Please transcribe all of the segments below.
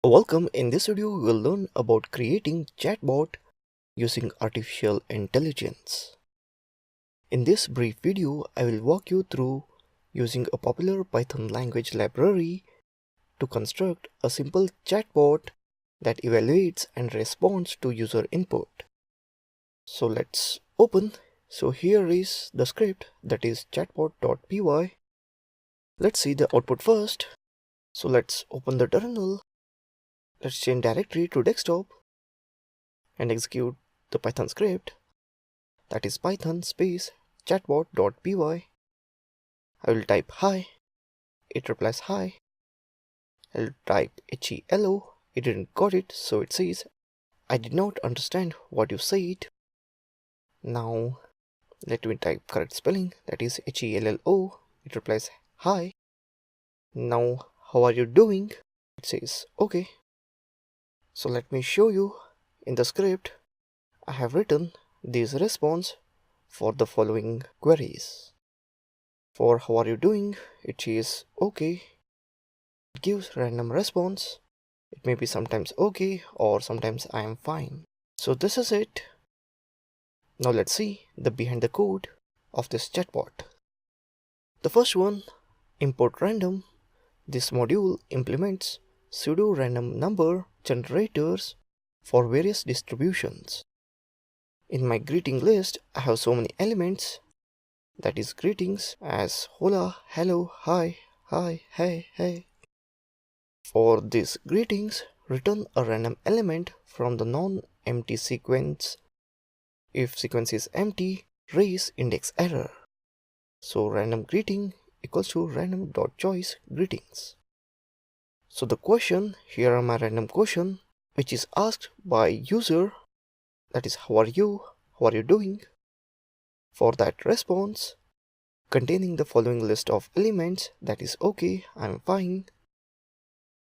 Welcome. In this video, we will learn about creating chatbot using artificial intelligence. In this brief video, I will walk you through using a popular Python language library to construct a simple chatbot that evaluates and responds to user input. So let's open. So here is the script, that is chatbot.py. Let's see the output first. So let's open the terminal. Let's change directory to desktop and execute the Python script, that is python space chatbot.py. I will type hi, it replies hi. I'll type hello, it didn't got it, so it says I did not understand what you said. Now let me type correct spelling, that is hello, it replies hi. Now how are you doing? It says okay. So let me show you. In the script, I have written this response for the following queries. For how are you doing, it is okay. It gives random response. It may be sometimes okay or sometimes I am fine. So this is it. Now let's see the behind the code of this chatbot. The first one, import random. This module implements pseudo random number generators for various distributions. In my greeting list, I have so many elements, that is greetings as hola, hello, hi, hey, hey. For these greetings, return a random element from the non-empty sequence. If sequence is empty, raise index error. So random greeting equals to random.choice greetings. So the question, here are my random question, which is asked by user, that is how are you doing. For that response, containing the following list of elements, that is okay, I'm fine.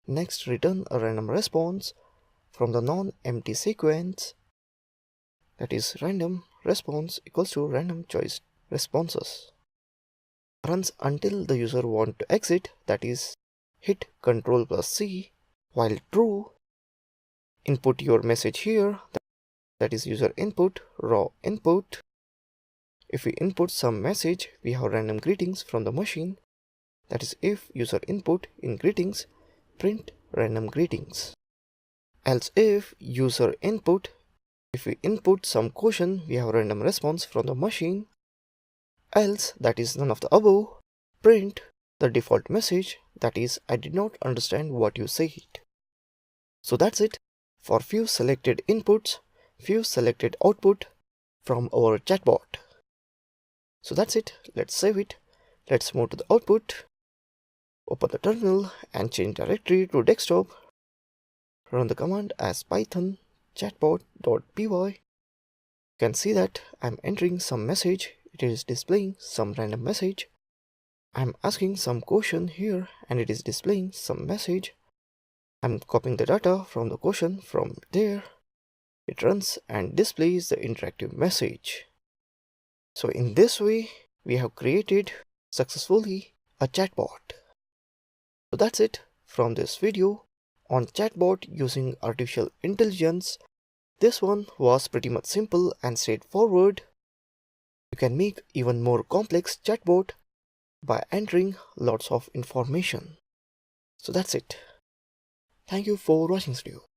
Next, return a random response from the non-empty sequence, that is random response equals to random choice responses. Runs until the user wants to exit, that is hit Ctrl+C. While true, input your message here, that is user input, raw input. If we input some message, we have random greetings from the machine, that is if user input in greetings, print random greetings. Else if user input, if we input some question, we have random response from the machine. Else, that is none of the above, print the default message, that is I did not understand what you said. So that's it for few selected inputs, few selected output from our chatbot. So that's it. Let's save it. Let's move to the output. Open the terminal and change directory to desktop. Run the command as python chatbot.py. You can see that I'm entering some message. It is displaying some random message. I'm asking some question here and it is displaying some message. I'm copying the data from the question from there. It runs and displays the interactive message. So in this way, we have created successfully a chatbot. So that's it from this video on chatbot using artificial intelligence. This one was pretty much simple and straightforward. You can make even more complex chatbot by entering lots of information. So that's it. Thank you for watching this video.